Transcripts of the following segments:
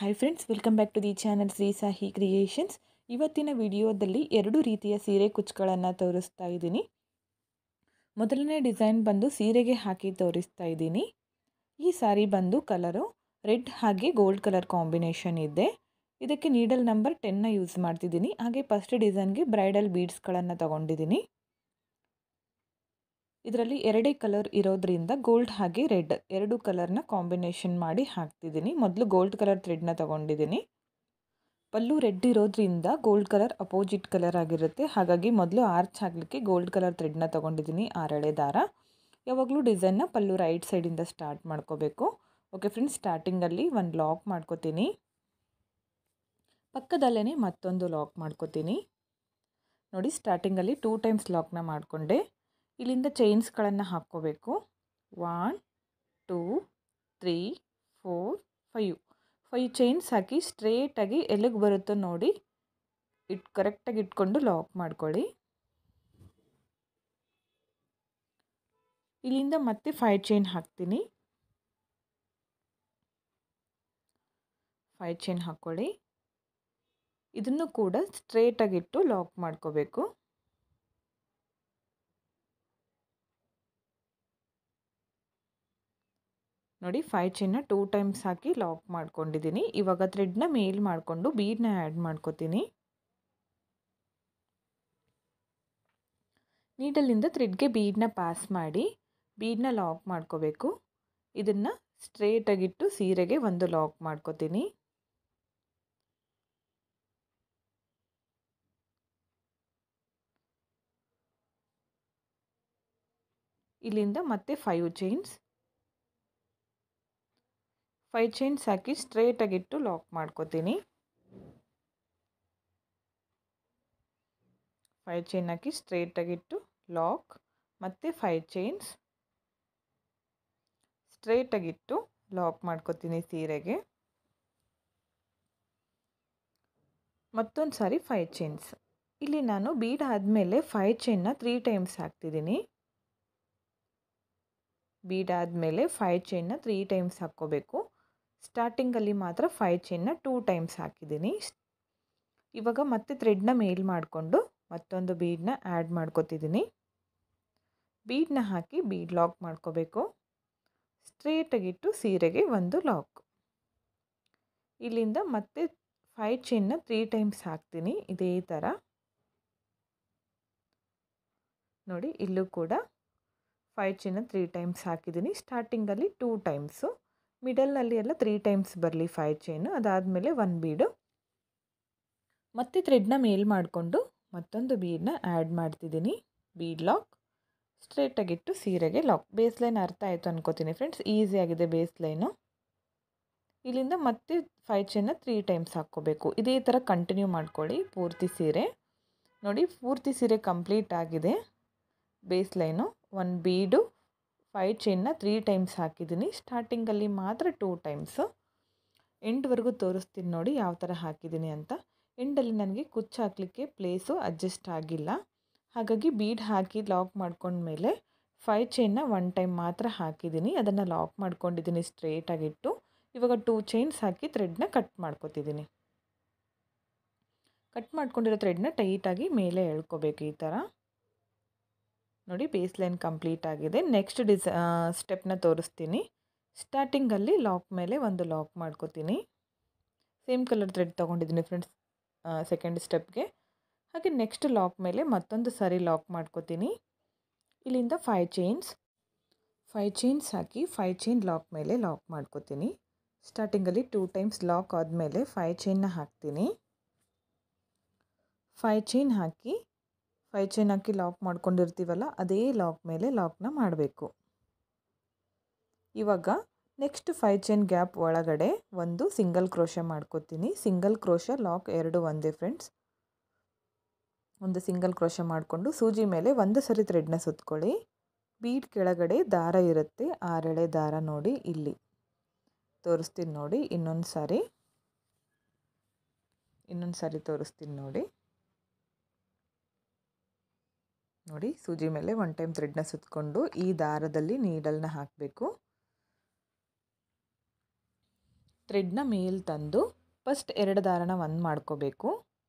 Hi friends, welcome back to the channel Shri Sahi creations. ಇವತ್ತಿನ ವಿಡಿಯೋದಲ್ಲಿ 2 ರೀತಿಯ ಸೀರೆ ಕುಚ್ಚುಗಳನ್ನು ತೋರಿಸ್ತಾ ಇದ್ದೀನಿ. ಮೊದಲನೇ ಡಿಸೈನ್ ಬಂದು ಸೀರೆಗೆ ಹಾಕಿ ತೋರಿಸ್ತಾ ಇದ್ದೀನಿ. ಈ ಸಾರಿ ಬಂದು ಕಲರು ರೆಡ್ ಹಾಗೆ ಗೋಲ್ಡ್ ಕಲರ್ ಕಾಂಬಿನೇಷನ್ ಇದೆ. ಇದಕ್ಕೆ ನೀಡಲ್ ನಂಬರ್ 10ನ ಯೂಸ್ ಮಾಡ್ತಿದ್ದೀನಿ. ಹಾಗೆ ಫಸ್ಟ್ ಡಿಸೈನ್ಗೆ ಬ್ರೈಡಲ್ ಬೀಡ್ಸ್ಗಳನ್ನು ತಗೊಂಡಿದ್ದೀನಿ. ಇದರಲ್ಲಿ 2 ಕಲರ್ ಇರೋದ್ರಿಂದ ಗೋಲ್ಡ್ ಹಾಗೆ ರೆಡ್ 2 ಕಲರ್ನ ಕಾಂಬಿನೇಷನ್ ಮಾಡಿ ಹಾಕ್ತಿದ್ದೀನಿ. ಮೊದಲು ಗೋಲ್ಡ್ ಕಲರ್ ಥ್ರೆಡ್ನ ತಗೊಂಡಿದ್ದೀನಿ. ಪಲ್ಲು ರೆಡ್ ಇರೋದ್ರಿಂದ ಗೋಲ್ಡ್ ಕಲರ್ ಅಪೋಸಿಟ್ ಕಲರ್ ಆಗಿರುತ್ತೆ. ಹಾಗಾಗಿ ಮೊದಲು ಆರ್ಚ್ ಹಾಕಲಿಕ್ಕೆ ಗೋಲ್ಡ್ ಕಲರ್ ಥ್ರೆಡ್ನ ತಗೊಂಡಿದ್ದೀನಿ, 6 ಎಳೆ ದಾರ. ಯಾವಾಗಲೂ ಡಿಸೈನ್ನ ಪಲ್ಲು ರೈಟ್ ಸೈಡಿಂದ ಸ್ಟಾರ್ಟ್ ಮಾಡ್ಕೋಬೇಕು. ಓಕೆ ಫ್ರೆಂಡ್ಸ್, ಸ್ಟಾರ್ಟಿಂಗಲ್ಲಿ ಒಂದು ಲಾಕ್ ಮಾಡ್ಕೋತೀನಿ. ಪಕ್ಕದಲ್ಲೇ ಮತ್ತೊಂದು ಲಾಕ್ ಮಾಡ್ಕೋತೀನಿ. ನೋಡಿ, ಸ್ಟಾರ್ಟಿಂಗಲ್ಲಿ 2 ಟೈಮ್ಸ್ ಲಾಕ್ನ ಮಾಡಿಕೊಂಡೆ. ಇಲ್ಲಿಂದ ಚೈನ್ಸ್ಗಳನ್ನು ಹಾಕ್ಕೋಬೇಕು. 1 2 3 4 5 ಚೈನ್ಸ್ ಹಾಕಿ ಸ್ಟ್ರೇಟಾಗಿ ಎಲ್ಲಿಗೆ ಬರುತ್ತೋ ನೋಡಿ ಕರೆಕ್ಟಾಗಿ ಇಟ್ಕೊಂಡು ಲಾಕ್ ಮಾಡ್ಕೊಳ್ಳಿ. ಇಲ್ಲಿಂದ ಮತ್ತೆ 5 ಚೈನ್ ಹಾಕ್ತೀನಿ. 5 ಚೈನ್ ಹಾಕ್ಕೊಳ್ಳಿ. ಇದನ್ನು ಕೂಡ ಸ್ಟ್ರೇಟಾಗಿಟ್ಟು ಲಾಕ್ ಮಾಡ್ಕೋಬೇಕು. ನೋಡಿ, 5 ಚೈನ್ನ 2 ಟೈಮ್ಸ್ ಹಾಕಿ ಲಾಕ್ ಮಾಡ್ಕೊಂಡಿದ್ದೀನಿ. ಇವಾಗ ಥ್ರೆಡ್ನ ಮೇಲ್ ಮಾಡಿಕೊಂಡು ಬೀಡ್ನ ಆ್ಯಡ್ ಮಾಡ್ಕೋತೀನಿ. ನೀಡಲಿಂದ ಥ್ರೆಡ್ಗೆ ಬೀಡ್ನ ಪಾಸ್ ಮಾಡಿ ಬೀಡ್ನ ಲಾಕ್ ಮಾಡ್ಕೋಬೇಕು. ಇದನ್ನು ಸ್ಟ್ರೇಟಾಗಿಟ್ಟು ಸೀರೆಗೆ ಒಂದು ಲಾಕ್ ಮಾಡ್ಕೋತೀನಿ. ಇಲ್ಲಿಂದ ಮತ್ತೆ 5 ಚೈನ್ಸ್ 5 ಚೈನ್ಸ್ ಹಾಕಿ ಸ್ಟ್ರೇಟಾಗಿಟ್ಟು ಲಾಕ್ ಮಾಡ್ಕೋತೀನಿ. 5 ಚೈನ್ ಹಾಕಿ ಸ್ಟ್ರೇಟಾಗಿಟ್ಟು ಲಾಕ್, ಮತ್ತು 5 ಚೈನ್ಸ್ ಸ್ಟ್ರೇಟಾಗಿಟ್ಟು ಲಾಕ್ ಮಾಡ್ಕೋತೀನಿ ಸೀರೆಗೆ. ಮತ್ತೊಂದು ಸಾರಿ 5 ಚೈನ್ಸ್. ಇಲ್ಲಿ ನಾನು ಬೀಡ್ ಆದಮೇಲೆ 5 ಚೈನ್ನ 3 ಟೈಮ್ಸ್ ಹಾಕ್ತಿದ್ದೀನಿ. ಬೀಡ್ ಆದಮೇಲೆ 5 ಚೈನ್ನ 3 ಟೈಮ್ಸ್ ಹಾಕ್ಕೋಬೇಕು. ಸ್ಟಾರ್ಟಿಂಗಲ್ಲಿ ಮಾತ್ರ 5 ಚೈನ್ನ 2 ಟೈಮ್ಸ್ ಹಾಕಿದ್ದೀನಿ. ಇವಾಗ ಮತ್ತೆ ಥ್ರೆಡ್ನ ಮೇಲ್ ಮಾಡಿಕೊಂಡು ಮತ್ತೊಂದು ಬೀಡನ್ನ ಆ್ಯಡ್ ಮಾಡ್ಕೋತಿದ್ದೀನಿ. ಬೀಡನ್ನ ಹಾಕಿ ಬೀಡ್ ಲಾಕ್ ಮಾಡ್ಕೋಬೇಕು. ಸ್ಟ್ರೇಟಾಗಿಟ್ಟು ಸೀರೆಗೆ ಒಂದು ಲಾಕ್. ಇಲ್ಲಿಂದ ಮತ್ತೆ 5 ಚೈನ್ನ 3 ಟೈಮ್ಸ್ ಹಾಕ್ತೀನಿ. ಇದೇ ಥರ ನೋಡಿ, ಇಲ್ಲೂ ಕೂಡ 5 ಚೈನ್ನ 3 ಟೈಮ್ಸ್ ಹಾಕಿದ್ದೀನಿ. ಸ್ಟಾರ್ಟಿಂಗಲ್ಲಿ 2 ಟೈಮ್ಸು, ಮಿಡಲ್ನಲ್ಲಿ ಎಲ್ಲ 3 ಟೈಮ್ಸ್ ಬರಲಿ 5 ಚೈನು. ಅದಾದಮೇಲೆ 1 ಬೀಡು. ಮತ್ತೆ ಥ್ರೆಡ್ನ ಮೇಲ್ ಮಾಡಿಕೊಂಡು ಮತ್ತೊಂದು ಬೀಡನ್ನ ಆ್ಯಡ್ ಮಾಡ್ತಿದ್ದೀನಿ. ಬೀಡ್ ಲಾಕ್, ಸ್ಟ್ರೇಟಾಗಿಟ್ಟು ಸೀರೆಗೆ ಲಾಕ್. ಬೇಸ್ ಲೈನ್ ಅರ್ಥ ಆಯಿತು ಅನ್ಕೋತೀನಿ ಫ್ರೆಂಡ್ಸ್. ಈಸಿಯಾಗಿದೆ base line. ಇಲ್ಲಿಂದ ಮತ್ತೆ 5 ಚೈನ್ನ 3 ಟೈಮ್ಸ್ ಹಾಕ್ಕೋಬೇಕು. ಇದೇ ಥರ ಕಂಟಿನ್ಯೂ ಮಾಡ್ಕೊಳ್ಳಿ ಪೂರ್ತಿ ಸೀರೆ. ನೋಡಿ, ಪೂರ್ತಿ ಸೀರೆ ಕಂಪ್ಲೀಟ್ ಆಗಿದೆ. ಬೇಸ್ ಲೈನು 1 ಬೀಡು 5 ಚೈನ್ನ 3 ಟೈಮ್ಸ್ ಹಾಕಿದ್ದೀನಿ. ಸ್ಟಾರ್ಟಿಂಗಲ್ಲಿ ಮಾತ್ರ 2 ಟೈಮ್ಸು. ಎಂಡ್ವರೆಗೂ ತೋರಿಸ್ತೀನಿ ನೋಡಿ ಯಾವ ಥರ ಹಾಕಿದ್ದೀನಿ ಅಂತ. ಎಂಡಲ್ಲಿ ನನಗೆ ಕುಚ್ಚು ಹಾಕಲಿಕ್ಕೆ ಪ್ಲೇಸು ಅಡ್ಜಸ್ಟ್ ಆಗಿಲ್ಲ. ಹಾಗಾಗಿ ಬೀಡ್ ಹಾಕಿ ಲಾಕ್ ಮಾಡ್ಕೊಂಡ್ಮೇಲೆ 5 ಚೈನ್ನ 1 ಟೈಮ್ ಮಾತ್ರ ಹಾಕಿದ್ದೀನಿ. ಅದನ್ನು ಲಾಕ್ ಮಾಡ್ಕೊಂಡಿದ್ದೀನಿ ಸ್ಟ್ರೇಟಾಗಿಟ್ಟು. ಇವಾಗ 2 ಚೈನ್ಸ್ ಹಾಕಿ ಥ್ರೆಡ್ನ ಕಟ್ ಮಾಡ್ಕೊತಿದ್ದೀನಿ. ಕಟ್ ಮಾಡ್ಕೊಂಡಿರೋ ಥ್ರೆಡ್ನ ಟೈಟಾಗಿ ಮೇಲೆ ಎಳ್ಕೋಬೇಕು ಈ ಥರ. ನೋಡಿ, ಬೇಸ್ ಲೈನ್ ಕಂಪ್ಲೀಟ್ ಆಗಿದೆ. ನೆಕ್ಸ್ಟ್ ಸ್ಟೆಪ್ನ ತೋರಿಸ್ತೀನಿ. ಸ್ಟಾರ್ಟಿಂಗಲ್ಲಿ ಲಾಕ್ ಮೇಲೆ ಒಂದು ಲಾಕ್ ಮಾಡ್ಕೋತೀನಿ. ಸೇಮ್ ಕಲರ್ ಥ್ರೆಡ್ ತೊಗೊಂಡಿದ್ದೀನಿ ಫ್ರೆಂಡ್ಸ್ ಸೆಕೆಂಡ್ ಸ್ಟೆಪ್ಗೆ. ಹಾಗೆ ನೆಕ್ಸ್ಟ್ ಲಾಕ್ ಮೇಲೆ ಮತ್ತೊಂದು ಸಾರಿ ಲಾಕ್ ಮಾಡ್ಕೋತೀನಿ. ಇಲ್ಲಿಂದ 5 ಚೈನ್ಸ್ ಹಾಕಿ 5 ಚೈನ್ ಲಾಕ್ ಮೇಲೆ ಲಾಕ್ ಮಾಡ್ಕೋತೀನಿ. ಸ್ಟಾರ್ಟಿಂಗಲ್ಲಿ 2 ಟೈಮ್ಸ್ ಲಾಕ್ ಆದಮೇಲೆ 5 ಚೈನ್ನ ಹಾಕ್ತೀನಿ. 5 ಚೈನ್ ಹಾಕಿ ಲಾಕ್ ಮಾಡ್ಕೊಂಡಿರ್ತೀವಲ್ಲ, ಅದೇ ಲಾಕ್ ಮೇಲೆ ಲಾಕ್ನ ಮಾಡಬೇಕು. ಇವಾಗ ನೆಕ್ಸ್ಟ್ 5 ಚೈನ್ ಗ್ಯಾಪ್ ಒಳಗಡೆ ಒಂದು ಸಿಂಗಲ್ ಕ್ರೋಶ ಮಾಡ್ಕೋತೀನಿ. ಸಿಂಗಲ್ ಕ್ರೋಶ ಲಾಕ್ 2 ಒಂದೇ ಫ್ರೆಂಡ್ಸ್. ಒಂದು ಸಿಂಗಲ್ ಕ್ರೋಶ ಮಾಡಿಕೊಂಡು ಸೂಜಿ ಮೇಲೆ ಒಂದು ಸರಿ ಥ್ರೆಡ್ನ ಸುತ್ಕೊಳ್ಳಿ. ಬೀಡ್ ಕೆಳಗಡೆ ದಾರ ಇರುತ್ತೆ, 6 ಎಳೆ ದಾರ. ನೋಡಿ, ಇಲ್ಲಿ ತೋರಿಸ್ತೀನಿ ನೋಡಿ. ಇನ್ನೊಂದು ಸಾರಿ ತೋರಿಸ್ತೀನಿ ನೋಡಿ. ನೋಡಿ, ಸೂಜಿ ಮೇಲೆ 1 ಟೈಮ್ ಥ್ರೆಡ್ನ ಸುತ್ತಕೊಂಡು ಈ ದಾರದಲ್ಲಿ ನೀಡಲ್ನ ಹಾಕಬೇಕು. ಥ್ರೆಡ್ನ ಮೇಲೆ ತಂದು ಫಸ್ಟ್ 2 ದಾರನ ಒಂದು ಮಾಡ್ಕೋಬೇಕು.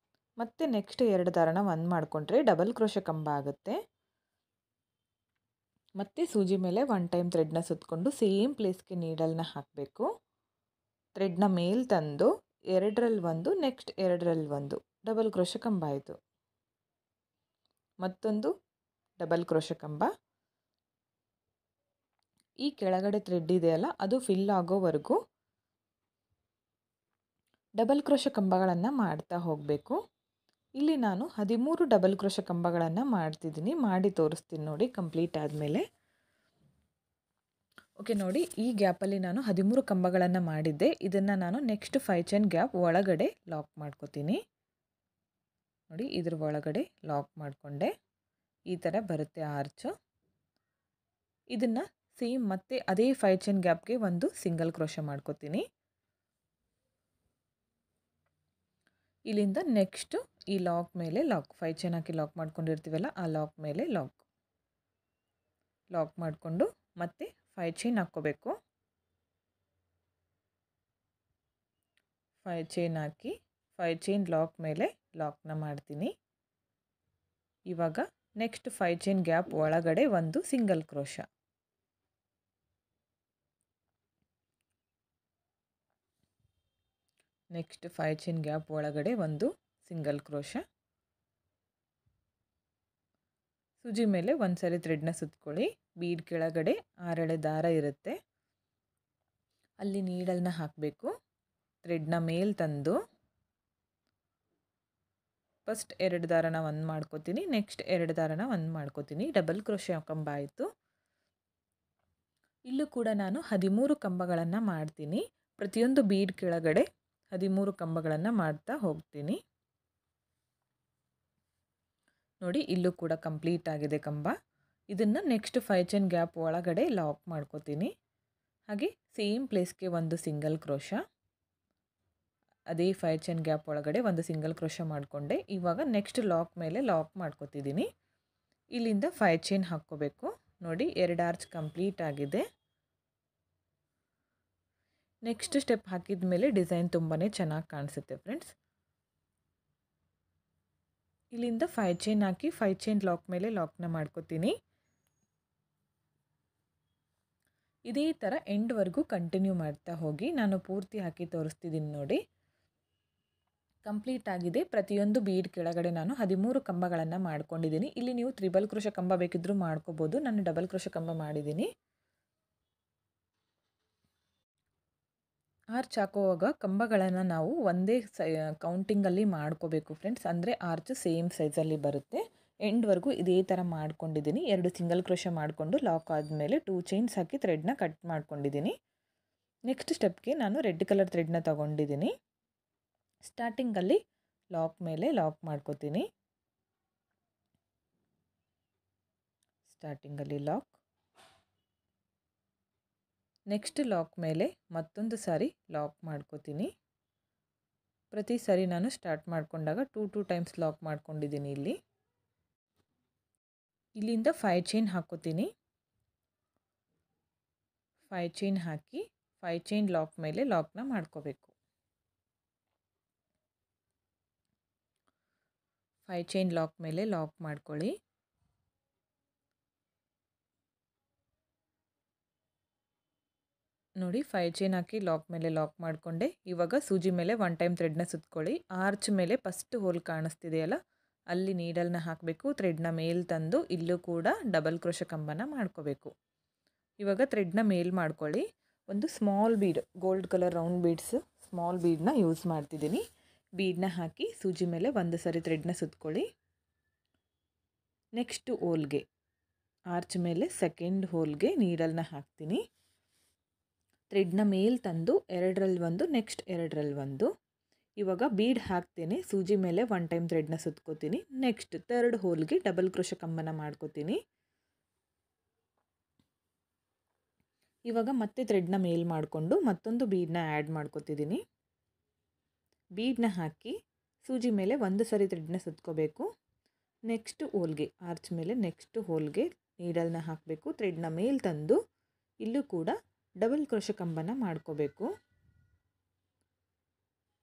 ಮತ್ತು ನೆಕ್ಸ್ಟ್ 2 ದಾರನ ಒಂದು ಮಾಡಿಕೊಂಡ್ರೆ ಡಬಲ್ ಕ್ರೋಶೆ ಕಂಬ ಆಗುತ್ತೆ. ಮತ್ತು ಸೂಜಿ ಮೇಲೆ 1 ಟೈಮ್ ಥ್ರೆಡ್ನ ಸುತ್ತಕೊಂಡು ಸೇಮ್ ಪ್ಲೇಸ್ಗೆ ನೀಡಲ್ನ ಹಾಕಬೇಕು. ಥ್ರೆಡ್ನ ಮೇಲೆ ತಂದು 2ರಲ್ಲಿ 1 ನೆಕ್ಸ್ಟ್ 2ರಲ್ಲಿ 1 ಡಬಲ್ ಕ್ರೋಶೆ ಕಂಬ ಆಯಿತು. ಮತ್ತೊಂದು ಡಬಲ್ ಕ್ರೋಶೆ ಕಂಬ. ಈ ಕೆಳಗಡೆ ಥ್ರೆಡ್ ಇದೆಯಲ್ಲ ಅದು ಫಿಲ್ ಆಗೋವರೆಗೂ ಡಬಲ್ ಕ್ರೋಶೆ ಕಂಬಗಳನ್ನು ಮಾಡ್ತಾ ಹೋಗಬೇಕು. ಇಲ್ಲಿ ನಾನು 13 ಡಬಲ್ ಕ್ರೋಶೆ ಕಂಬಗಳನ್ನು ಮಾಡ್ತಿದ್ದೀನಿ. ಮಾಡಿ ತೋರಿಸ್ತೀನಿ ನೋಡಿ ಕಂಪ್ಲೀಟ್ ಆದಮೇಲೆ. ಓಕೆ ನೋಡಿ, ಈ ಗ್ಯಾಪಲ್ಲಿ ನಾನು 13 ಕಂಬಗಳನ್ನು ಮಾಡಿದ್ದೆ. ಇದನ್ನು ನಾನು ನೆಕ್ಸ್ಟ್ 5 ಚೈನ್ ಗ್ಯಾಪ್ ಒಳಗಡೆ ಲಾಕ್ ಮಾಡ್ಕೋತೀನಿ. ನೋಡಿ, ಇದ್ರ ಒಳಗಡೆ ಲಾಕ್ ಮಾಡಿಕೊಂಡೆ. ಈ ಥರ ಬರುತ್ತೆ ಆರ್ಚು. ಇದನ್ನು ಸೇಮ್ ಮತ್ತೆ ಅದೇ 5 ಚೈನ್ ಗ್ಯಾಪ್ಗೆ ಒಂದು ಸಿಂಗಲ್ ಕ್ರೋಶೆ ಮಾಡ್ಕೋತೀನಿ. ಇಲ್ಲಿಂದ ನೆಕ್ಸ್ಟು ಈ ಲಾಕ್ ಮೇಲೆ ಲಾಕ್ 5 ಚೈನ್ ಹಾಕಿ ಲಾಕ್ ಮಾಡ್ಕೊಂಡಿರ್ತೀವಲ್ಲ ಆ ಲಾಕ್ ಮೇಲೆ ಲಾಕ್ ಮಾಡಿಕೊಂಡು ಮತ್ತೆ 5 ಚೈನ್ ಹಾಕ್ಕೋಬೇಕು. 5 ಚೈನ್ ಹಾಕಿ 5 ಚೈನ್ ಲಾಕ್ ಮೇಲೆ ಲಾಕ್ನ ಮಾಡ್ತೀನಿ. ಇವಾಗ ನೆಕ್ಸ್ಟ್ 5 ಚೈನ್ ಗ್ಯಾಪ್ ಒಳಗಡೆ ಒಂದು single crochet. Next 5 chain gap ಒಳಗಡೆ ಒಂದು ಸಿಂಗಲ್ ಕ್ರೋಶ. ಸೂಜಿ ಮೇಲೆ ಒಂದು ಸರಿ ಥ್ರೆಡ್ನ ಸುತ್ಕೊಳ್ಳಿ. ಬೀಡ್ ಕೆಳಗಡೆ 6 ಎಳೆ ದಾರ ಇರುತ್ತೆ, ಅಲ್ಲಿ ನೀಡಲ್ನ ಹಾಕಬೇಕು. ಥ್ರೆಡ್ನ ಮೇಲೆ ತಂದು ಫಸ್ಟ್ 2 ದಾರನ ಒಂದು ಮಾಡ್ಕೋತೀನಿ, ನೆಕ್ಸ್ಟ್ 2 ದಾರನ ಒಂದು ಮಾಡ್ಕೋತೀನಿ. ಡಬಲ್ ಕ್ರೋಶೆ ಕಂಬ ಆಯಿತು. ಇಲ್ಲೂ ಕೂಡ ನಾನು 13 ಕಂಬಗಳನ್ನು ಮಾಡ್ತೀನಿ. ಪ್ರತಿಯೊಂದು ಬೀಡ್ ಕೆಳಗಡೆ 13 ಕಂಬಗಳನ್ನು ಮಾಡ್ತಾ ಹೋಗ್ತೀನಿ. ನೋಡಿ, ಇಲ್ಲೂ ಕೂಡ ಕಂಪ್ಲೀಟ್ ಆಗಿದೆ ಕಂಬ. ಇದನ್ನು ನೆಕ್ಸ್ಟ್ 5 ಚೈನ್ ಗ್ಯಾಪ್ ಒಳಗಡೆ ಲಾಕ್ ಮಾಡ್ಕೋತೀನಿ. ಹಾಗೆ ಸೇಮ್ ಪ್ಲೇಸ್ಗೆ ಒಂದು ಸಿಂಗಲ್ ಕ್ರೋಶ. ಅದೇ 5 ಚೈನ್ ಗ್ಯಾಪ್ ಒಳಗಡೆ ಒಂದು ಸಿಂಗಲ್ ಕ್ರೋಶ ಮಾಡಿಕೊಂಡೆ. ಇವಾಗ ನೆಕ್ಸ್ಟ್ ಲಾಕ್ ಮೇಲೆ ಲಾಕ್ ಮಾಡ್ಕೋತಿದ್ದೀನಿ. ಇಲ್ಲಿಂದ 5 ಚೈನ್ ಹಾಕ್ಕೋಬೇಕು. ನೋಡಿ, 2 ಆರ್ಚ್ ಕಂಪ್ಲೀಟ್ ಆಗಿದೆ. ನೆಕ್ಸ್ಟ್ ಸ್ಟೆಪ್ ಹಾಕಿದ ಮೇಲೆ ಡಿಸೈನ್ ತುಂಬಾ ಚೆನ್ನಾಗಿ ಕಾಣಿಸುತ್ತೆ ಫ್ರೆಂಡ್ಸ್. ಇಲ್ಲಿಂದ 5 ಚೈನ್ ಹಾಕಿ 5 ಚೈನ್ ಲಾಕ್ ಮೇಲೆ ಲಾಕ್ನ ಮಾಡ್ಕೋತೀನಿ. ಇದೇ ಥರ ಎಂಡ್ವರೆಗೂ ಕಂಟಿನ್ಯೂ ಮಾಡ್ತಾ ಹೋಗಿ. ನಾನು ಪೂರ್ತಿ ಹಾಕಿ ತೋರಿಸ್ತಿದ್ದೀನಿ ನೋಡಿ. ಕಂಪ್ಲೀಟ್ ಆಗಿದೆ. ಪ್ರತಿಯೊಂದು ಬೀಡ್ ಕೆಳಗಡೆ ನಾನು 13 ಕಂಬಗಳನ್ನು ಮಾಡ್ಕೊಂಡಿದ್ದೀನಿ. ಇಲ್ಲಿ ನೀವು ತ್ರಿಬಲ್ ಕ್ರೋಶೆ ಕಂಬ ಬೇಕಿದ್ದರೂ ಮಾಡ್ಕೋಬೋದು. ನಾನು ಡಬಲ್ ಕ್ರೋಶೆ ಕಂಬ ಮಾಡಿದ್ದೀನಿ. ಆರ್ಚ್ ಹಾಕುವಾಗ ಕಂಬಗಳನ್ನು ನಾವು ಒಂದೇ ಕೌಂಟಿಂಗಲ್ಲಿ ಮಾಡ್ಕೋಬೇಕು ಫ್ರೆಂಡ್ಸ್. ಅಂದರೆ ಆರ್ಚ್ ಸೇಮ್ ಸೈಜಲ್ಲಿ ಬರುತ್ತೆ. ಎಂಡ್ವರೆಗೂ ಇದೇ ಥರ ಮಾಡ್ಕೊಂಡಿದ್ದೀನಿ. 2 ಸಿಂಗಲ್ ಕ್ರೋಶೆ ಮಾಡಿಕೊಂಡು ಲಾಕ್ ಆದಮೇಲೆ 2 ಚೈನ್ಸ್ ಹಾಕಿ ಥ್ರೆಡ್ನ ಕಟ್ ಮಾಡ್ಕೊಂಡಿದ್ದೀನಿ. ನೆಕ್ಸ್ಟ್ ಸ್ಟೆಪ್ಗೆ ನಾನು ರೆಡ್ ಕಲರ್ ಥ್ರೆಡ್ನ ತೊಗೊಂಡಿದ್ದೀನಿ. ಸ್ಟಾರ್ಟಿಂಗಲ್ಲಿ ಲಾಕ್ ಮೇಲೆ ಲಾಕ್ ಮಾಡ್ಕೋತೀನಿ. ಸ್ಟಾರ್ಟಿಂಗಲ್ಲಿ ಲಾಕ್, ನೆಕ್ಸ್ಟ್ ಲಾಕ್ ಮೇಲೆ ಮತ್ತೊಂದು ಸಾರಿ ಲಾಕ್ ಮಾಡ್ಕೋತೀನಿ. ಪ್ರತಿ ಸಾರಿ ನಾನು ಸ್ಟಾರ್ಟ್ ಮಾಡಿಕೊಂಡಾಗ 2 ಟೈಮ್ಸ್ ಲಾಕ್ ಮಾಡ್ಕೊಂಡಿದ್ದೀನಿ. ಇಲ್ಲಿಂದ 5 ಚೈನ್ ಹಾಕೋತೀನಿ. 5 ಚೈನ್ ಹಾಕಿ 5 ಚೈನ್ ಲಾಕ್ ಮೇಲೆ ಲಾಕ್ನ ಮಾಡ್ಕೋಬೇಕು. 5 ಚೈನ್ ಲಾಕ್ ಮೇಲೆ ಲಾಕ್ ಮಾಡ್ಕೊಳ್ಳಿ. ನೋಡಿ, 5 ಚೈನ್ ಹಾಕಿ ಲಾಕ್ ಮೇಲೆ ಲಾಕ್ ಮಾಡಿಕೊಂಡೆ. ಇವಾಗ ಸೂಜಿ ಮೇಲೆ 1 ಟೈಮ್ ಥ್ರೆಡ್ನ ಸುತ್ಕೊಳ್ಳಿ. ಆರ್ಚ್ ಮೇಲೆ ಫಸ್ಟ್ ಹೋಲ್ ಕಾಣಿಸ್ತಿದೆಯಲ್ಲ ಅಲ್ಲಿ ನೀಡಲ್ನ ಹಾಕಬೇಕು. ಥ್ರೆಡ್ನ ಮೇಲೆ ತಂದು ಇಲ್ಲೂ ಕೂಡ ಡಬಲ್ ಕ್ರೋಶೆ ಕಂಬನ ಮಾಡ್ಕೋಬೇಕು. ಇವಾಗ ಥ್ರೆಡ್ನ ಮೇಲೆ ಮಾಡ್ಕೊಳ್ಳಿ. ಒಂದು small bead, gold colour round beads small ಬೀಡನ್ನ ಯೂಸ್ ಮಾಡ್ತಿದ್ದೀನಿ. ಬೀಡನ್ನ ಹಾಕಿ ಸೂಜಿ ಮೇಲೆ ಒಂದು ಸರಿ ಥ್ರೆಡ್ನ ಸುತ್ಕೊಳ್ಳಿ. ನೆಕ್ಸ್ಟ್ ಹೋಲ್ಗೆ ಆರ್ಚ್ ಮೇಲೆ ಸೆಕೆಂಡ್ ಹೋಲ್ಗೆ ನೀಡಲ್ನ ಹಾಕ್ತೀನಿ. ಥ್ರೆಡ್ನ ಮೇಲೆ ತಂದು 2ರಲ್ಲಿ 1 ನೆಕ್ಸ್ಟ್ 2ರಲ್ಲಿ 1. ಇವಾಗ ಬೀಡ್ ಹಾಕ್ತೇನೆ. ಸೂಜಿ ಮೇಲೆ 1 ಟೈಮ್ ಥ್ರೆಡ್ನ ಸುತ್ಕೋತೀನಿ. ನೆಕ್ಸ್ಟ್ 3rd ಹೋಲ್ಗೆ ಡಬಲ್ ಕ್ರೋಶೆ ಕಂಬನ ಮಾಡ್ಕೋತೀನಿ. ಇವಾಗ ಮತ್ತೆ ಥ್ರೆಡ್ನ ಮೇಲೆ ಮಾಡಿಕೊಂಡು ಮತ್ತೊಂದು ಬೀಡನ್ನ ಆ್ಯಡ್ ಮಾಡ್ಕೋತಿದ್ದೀನಿ. ಬೀಡನ್ನ ಹಾಕಿ ಸೂಜಿ ಮೇಲೆ ಒಂದು ಸರಿ ಥ್ರೆಡ್ನ ಸುತ್ಕೋಬೇಕು. ನೆಕ್ಸ್ಟ್ ಹೋಲ್ಗೆ ಆರ್ಚ್ ಮೇಲೆ ನೆಕ್ಸ್ಟ್ ಹೋಲ್ಗೆ ನೀಡಲ್ನ ಹಾಕಬೇಕು. ಥ್ರೆಡ್ನ ಮೇಲೆ ತಂದು ಇಲ್ಲೂ ಕೂಡ ಡಬಲ್ ಕ್ರೋಶೆ ಕಂಬನ ಮಾಡ್ಕೋಬೇಕು.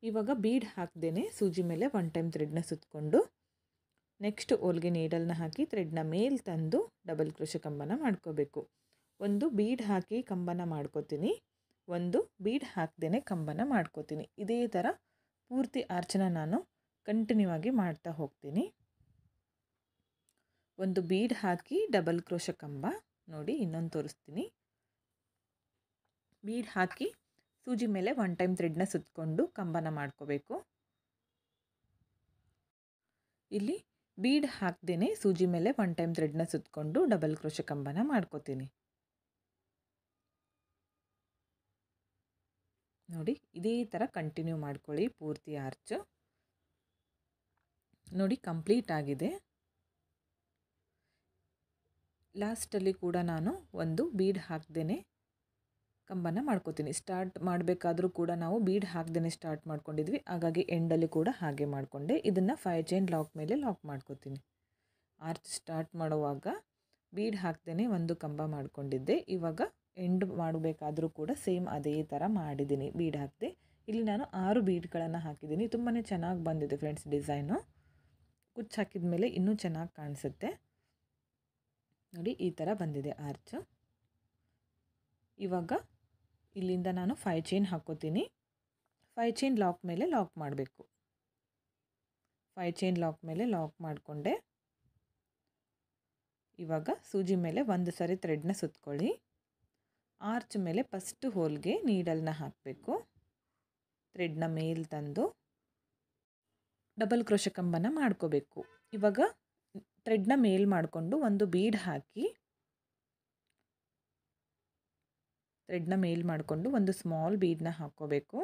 ಇವಾಗ ಬೀಡ್ ಹಾಕ್ದೇನೆ ಸೂಜಿ ಮೇಲೆ 1 ಟೈಮ್ ಥ್ರೆಡ್ನ ಸುತ್ತಕೊಂಡು ನೆಕ್ಸ್ಟ್ ಹೊಲಿಗೆ ನೀಡಲ್ನ ಹಾಕಿ ಥ್ರೆಡ್ನ ಮೇಲೆ ತಂದು ಡಬಲ್ ಕ್ರೋಶೆ ಕಂಬನ ಮಾಡ್ಕೋಬೇಕು. ಒಂದು ಬೀಡ್ ಹಾಕಿ ಕಂಬನ ಮಾಡ್ಕೋತೀನಿ, ಒಂದು ಬೀಡ್ ಹಾಕ್ದೇನೆ ಕಂಬನ ಮಾಡ್ಕೋತೀನಿ. ಇದೇ ಥರ ಪೂರ್ತಿ ಆರ್ಚನ ನಾನು ಕಂಟಿನ್ಯೂ ಆಗಿ ಮಾಡ್ತಾ ಹೋಗ್ತೀನಿ. ಒಂದು ಬೀಡ್ ಹಾಕಿ ಡಬಲ್ ಕ್ರೋಶೆ ಕಂಬ ನೋಡಿ, ಇನ್ನೊಂದು ತೋರಿಸ್ತೀನಿ. ಬೀಡ್ ಹಾಕಿ ಸೂಜಿ ಮೇಲೆ 1 ಟೈಮ್ ಥ್ರೆಡ್ನ ಸುತ್ತಕೊಂಡು ಕಂಬನ ಮಾಡ್ಕೋಬೇಕು. ಇಲ್ಲಿ ಬೀಡ್ ಹಾಕ್ದೇನೆ ಸೂಜಿ ಮೇಲೆ 1 ಟೈಮ್ ಥ್ರೆಡ್ನ ಸುತ್ತಕೊಂಡು ಡಬಲ್ ಕ್ರೋಶೆ ಕಂಬನ ಮಾಡ್ಕೋತೀನಿ. ನೋಡಿ ಇದೇ ಥರ ಕಂಟಿನ್ಯೂ ಮಾಡ್ಕೊಳ್ಳಿ ಪೂರ್ತಿ ಆರ್ಚ್. ನೋಡಿ ಕಂಪ್ಲೀಟ್ ಆಗಿದೆ. ಲಾಸ್ಟಲ್ಲಿ ಕೂಡ ನಾನು ಒಂದು ಬೀಡ್ ಹಾಕ್ದೇನೆ ಕಂಬನ ಮಾಡ್ಕೋತೀನಿ. ಸ್ಟಾರ್ಟ್ ಮಾಡಬೇಕಾದ್ರೂ ಕೂಡ ನಾವು ಬೀಡ್ ಹಾಕ್ದೇನೆ ಸ್ಟಾರ್ಟ್ ಮಾಡ್ಕೊಂಡಿದ್ವಿ, ಹಾಗಾಗಿ ಎಂಡಲ್ಲಿ ಕೂಡ ಹಾಗೆ ಮಾಡಿಕೊಂಡೆ. ಇದನ್ನು 5 ಚೈನ್ ಲಾಕ್ ಮೇಲೆ ಲಾಕ್ ಮಾಡ್ಕೋತೀನಿ. ಆರ್ಚ್ ಸ್ಟಾರ್ಟ್ ಮಾಡುವಾಗ ಬೀಡ್ ಹಾಕ್ದೇನೆ ಒಂದು ಕಂಬ ಮಾಡ್ಕೊಂಡಿದ್ದೆ. ಇವಾಗ ಎಂಡ್ ಮಾಡಬೇಕಾದ್ರೂ ಕೂಡ ಸೇಮ್ ಅದೇ ಥರ ಮಾಡಿದ್ದೀನಿ. ಬೀಡ್ ಹಾಕಿದೆ. ಇಲ್ಲಿ ನಾನು 6 ಬೀಡ್ಗಳನ್ನು ಹಾಕಿದ್ದೀನಿ. ತುಂಬಾ ಚೆನ್ನಾಗಿ ಬಂದಿದೆ ಫ್ರೆಂಡ್ಸ್ ಡಿಸೈನು. ಕುಚ್ಚು ಹಾಕಿದ ಮೇಲೆ ಇನ್ನೂ ಚೆನ್ನಾಗಿ ಕಾಣಿಸುತ್ತೆ. ನೋಡಿ ಈ ಥರ ಬಂದಿದೆ ಆರ್ಚ್. ಇವಾಗ ಇಲ್ಲಿಂದ ನಾನು 5 ಚೈನ್ ಹಾಕ್ಕೋತೀನಿ. 5 ಚೈನ್ ಲಾಕ್ ಮೇಲೆ ಲಾಕ್ ಮಾಡಬೇಕು. 5 ಚೈನ್ ಲಾಕ್ ಮೇಲೆ ಲಾಕ್ ಮಾಡಿಕೊಂಡೆ. ಇವಾಗ ಸೂಜಿ ಮೇಲೆ ಒಂದು ಸರಿ ಥ್ರೆಡ್ನ ಸುತ್ತಕೊಳ್ಳಿ. ಆರ್ಚ್ ಮೇಲೆ ಫಸ್ಟ್ ಹೋಲ್ಗೆ ನೀಡಲ್ನ ಹಾಕಬೇಕು. ಥ್ರೆಡ್ನ ಮೇಲೆ ತಂದು ಡಬಲ್ ಕ್ರೋಶೆ ಕಂಬನ ಮಾಡ್ಕೋಬೇಕು. ಇವಾಗ ಥ್ರೆಡ್ನ ಮೇಲ್ ಮಾಡಿಕೊಂಡು ಒಂದು ಬೀಡ್ ಹಾಕಿ ಥ್ರೆಡ್ನ ಮೇಲ್ ಮಾಡಿಕೊಂಡು ಒಂದು ಸ್ಮಾಲ್ ಬೀಡನ್ನ ಹಾಕ್ಕೋಬೇಕು.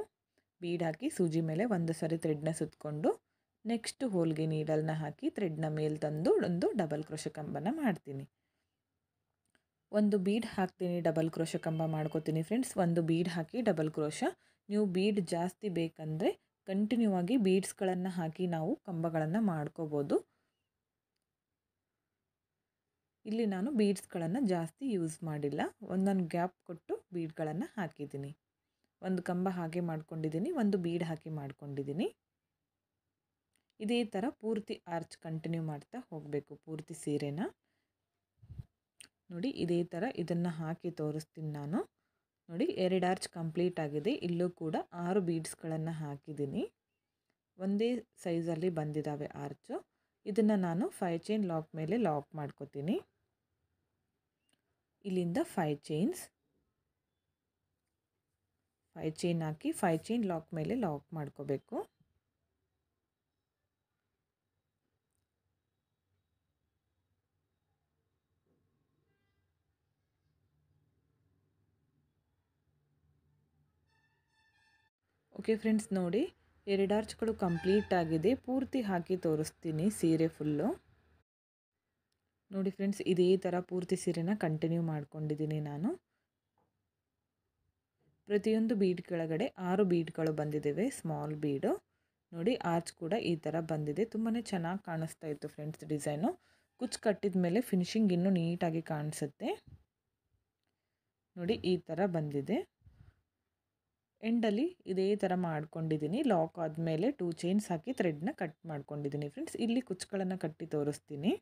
ಬೀಡ್ ಹಾಕಿ ಸೂಜಿ ಮೇಲೆ ಒಂದು ಸರಿ ಥ್ರೆಡ್ನ ಸುತ್ತಕೊಂಡು ನೆಕ್ಸ್ಟ್ ಹೋಲ್ಗೆ ನೀಡಲ್ನ ಹಾಕಿ ಥ್ರೆಡ್ನ ಮೇಲೆ ತಂದು ಒಂದು ಡಬಲ್ ಕ್ರೋಶೆ ಕಂಬನ ಮಾಡ್ತೀನಿ. ಒಂದು ಬೀಡ್ ಹಾಕ್ತೀನಿ, ಡಬಲ್ ಕ್ರೋಶೆ ಕಂಬ ಮಾಡ್ಕೋತೀನಿ ಫ್ರೆಂಡ್ಸ್. ಒಂದು ಬೀಡ್ ಹಾಕಿ ಡಬಲ್ ಕ್ರೋಶ. ನೀವು ಬೀಡ್ ಜಾಸ್ತಿ ಬೇಕಂದರೆ ಕಂಟಿನ್ಯೂ ಆಗಿ ಬೀಡ್ಸ್ಗಳನ್ನು ಹಾಕಿ ನಾವು ಕಂಬಗಳನ್ನು ಮಾಡ್ಕೋಬೋದು. ಇಲ್ಲಿ ನಾನು ಬೀಡ್ಸ್ಗಳನ್ನು ಜಾಸ್ತಿ ಯೂಸ್ ಮಾಡಿಲ್ಲ, ಒಂದೊಂದು ಗ್ಯಾಪ್ ಕೊಟ್ಟು ಬೀಡ್ಗಳನ್ನು ಹಾಕಿದ್ದೀನಿ. ಒಂದು ಕಂಬ ಹಾಗೆ ಮಾಡ್ಕೊಂಡಿದ್ದೀನಿ, ಒಂದು ಬೀಡ್ ಹಾಕಿ ಮಾಡ್ಕೊಂಡಿದ್ದೀನಿ. ಇದೇ ಥರ ಪೂರ್ತಿ ಆರ್ಚ್ ಕಂಟಿನ್ಯೂ ಮಾಡ್ತಾ ಹೋಗಬೇಕು ಪೂರ್ತಿ ಸೀರೆನ. ನೋಡಿ ಇದೇ ಥರ ಇದನ್ನು ಹಾಕಿ ತೋರಿಸ್ತೀನಿ ನಾನು. ನೋಡಿ 2 ಆರ್ಚ್ ಕಂಪ್ಲೀಟ್ ಆಗಿದೆ. ಇಲ್ಲೂ ಕೂಡ 6 ಬೀಡ್ಸ್ಗಳನ್ನು ಹಾಕಿದ್ದೀನಿ. ಒಂದೇ ಸೈಜಲ್ಲಿ ಬಂದಿದ್ದಾವೆ ಆರ್ಚು. ಇದನ್ನು ನಾನು 5 ಚೈನ್ ಲಾಕ್ ಮೇಲೆ ಲಾಕ್ ಮಾಡ್ಕೋತೀನಿ. ಇಲ್ಲಿಂದ 5 ಚೈನ್ಸ್, 5 ಚೈನ್ ಹಾಕಿ 5 ಚೈನ್ ಲಾಕ್ ಮೇಲೆ ಲಾಕ್ ಮಾಡ್ಕೋಬೇಕು. ಓಕೆ ಫ್ರೆಂಡ್ಸ್, ನೋಡಿ 2 ಆರ್ಚ್ಗಳು ಕಂಪ್ಲೀಟ್ ಆಗಿದೆ. ಪೂರ್ತಿ ಹಾಕಿ ತೋರಿಸ್ತೀನಿ ಸೀರೆ ಫುಲ್ಲು. ನೋಡಿ ಫ್ರೆಂಡ್ಸ್, ಇದೇ ಥರ ಪೂರ್ತಿ ಸೀರೆನ ಕಂಟಿನ್ಯೂ ಮಾಡ್ಕೊಂಡಿದ್ದೀನಿ ನಾನು. ಪ್ರತಿಯೊಂದು ಬೀಡ್ ಕೆಳಗಡೆ 6 ಬೀಡ್ಗಳು ಬಂದಿದ್ದಾವೆ, ಸ್ಮಾಲ್ ಬೀಡು. ನೋಡಿ ಆರ್ಚ್ ಕೂಡ ಈ ಥರ ಬಂದಿದೆ. ತುಂಬಾ ಚೆನ್ನಾಗಿ ಕಾಣಿಸ್ತಾ ಇತ್ತು ಫ್ರೆಂಡ್ಸ್ ಡಿಸೈನು. ಕುಚ್ಚು ಕಟ್ಟಿದ ಮೇಲೆ ಫಿನಿಶಿಂಗ್ ಇನ್ನೂ ನೀಟಾಗಿ ಕಾಣಿಸುತ್ತೆ. ನೋಡಿ ಈ ಥರ ಬಂದಿದೆ. ಎಂಡಲ್ಲಿ ಇದೇ ಥರ ಮಾಡ್ಕೊಂಡಿದ್ದೀನಿ. ಲಾಕ್ ಆದಮೇಲೆ 2 ಚೈನ್ಸ್ ಹಾಕಿ ಥ್ರೆಡ್ನ ಕಟ್ ಮಾಡ್ಕೊಂಡಿದ್ದೀನಿ ಫ್ರೆಂಡ್ಸ್. ಇಲ್ಲಿ ಕುಚ್ಚುಗಳನ್ನು ಕಟ್ಟಿ ತೋರಿಸ್ತೀನಿ.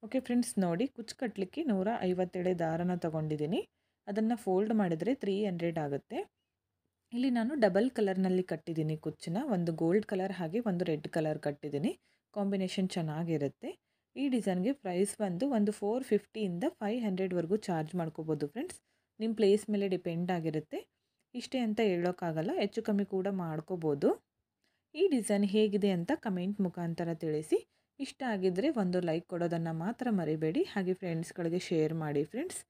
ಓಕೆ ಫ್ರೆಂಡ್ಸ್, ನೋಡಿ ಕುಚ್ಚು ಕಟ್ಟಲಿಕ್ಕೆ 150 ಎಳೆ ದಾರನ ತೊಗೊಂಡಿದ್ದೀನಿ. ಅದನ್ನು ಫೋಲ್ಡ್ ಮಾಡಿದರೆ 300 ಆಗುತ್ತೆ. ಇಲ್ಲಿ ನಾನು ಡಬಲ್ ಕಲರ್ನಲ್ಲಿ ಕಟ್ಟಿದ್ದೀನಿ ಕುಚ್ಚನ್ನ. ಒಂದು ಗೋಲ್ಡ್ ಕಲರ್ ಹಾಗೆ ಒಂದು ರೆಡ್ ಕಲರ್ ಕಟ್ಟಿದ್ದೀನಿ. ಕಾಂಬಿನೇಷನ್ ಚೆನ್ನಾಗಿರುತ್ತೆ. ಈ ಡಿಸೈನ್ಗೆ ಪ್ರೈಸ್ ಬಂದು ಒಂದು 450ಇಂದ 500ವರೆಗೂ ಚಾರ್ಜ್ ಮಾಡ್ಕೋಬೋದು ಫ್ರೆಂಡ್ಸ್. ನಿಮ್ಮ ಪ್ಲೇಸ್ ಮೇಲೆ ಡಿಪೆಂಡ್ ಆಗಿರುತ್ತೆ. ಇಷ್ಟೇ ಅಂತ ಹೇಳೋಕ್ಕಾಗಲ್ಲ, ಹೆಚ್ಚು ಕಮ್ಮಿ ಕೂಡ ಮಾಡ್ಕೋಬೋದು. ಈ ಡಿಸೈನ್ ಹೇಗಿದೆ ಅಂತ ಕಮೆಂಟ್ ಮುಖಾಂತರ ತಿಳಿಸಿ. ಇಷ್ಟ ಆಗಿದ್ದರೆ ಒಂದು ಲೈಕ್ ಕೊಡೋದನ್ನು ಮಾತ್ರ ಮರಿಬೇಡಿ. ಹಾಗೆ ಫ್ರೆಂಡ್ಸ್ಗಳಿಗೆ ಶೇರ್ ಮಾಡಿ ಫ್ರೆಂಡ್ಸ್.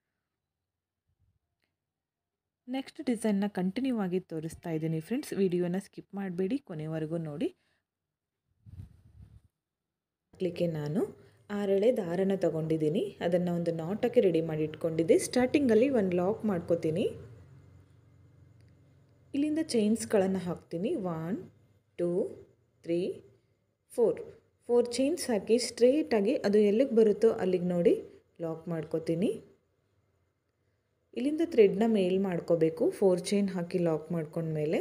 ನೆಕ್ಸ್ಟ್ ಡಿಸೈನ್ನ ಕಂಟಿನ್ಯೂ ಆಗಿ ತೋರಿಸ್ತಾ ಇದ್ದೀನಿ ಫ್ರೆಂಡ್ಸ್. ವಿಡಿಯೋನ ಸ್ಕಿಪ್ ಮಾಡಬೇಡಿ, ಕೊನೆವರೆಗೂ ನೋಡಿ. ಹಾಕಲಿಕ್ಕೆ ನಾನು 6 ಎಳೆ ದಾರನ ತೊಗೊಂಡಿದ್ದೀನಿ. ಅದನ್ನು ಒಂದು ನಾಟಕ್ಕೆ ರೆಡಿ ಮಾಡಿ ಇಟ್ಕೊಂಡಿದ್ದೆ. ಸ್ಟಾರ್ಟಿಂಗಲ್ಲಿ ಒಂದು ಲಾಕ್ ಮಾಡ್ಕೋತೀನಿ. ಇಲ್ಲಿಂದ ಚೈನ್ಸ್ಗಳನ್ನು ಹಾಕ್ತೀನಿ. 1 2 3 4 ಚೈನ್ಸ್ ಹಾಕಿ ಸ್ಟ್ರೇಟಾಗಿ ಅದು ಎಲ್ಲಿಗೆ ಬರುತ್ತೋ ಅಲ್ಲಿಗೆ ನೋಡಿ ಲಾಕ್ ಮಾಡ್ಕೋತೀನಿ. ಇಲ್ಲಿಂದ ಥ್ರೆಡ್ನ ಮೇಲ್ ಮಾಡ್ಕೋಬೇಕು. 4 ಚೈನ್ ಹಾಕಿ ಲಾಕ್ ಮಾಡ್ಕೊಂಡ್ಮೇಲೆ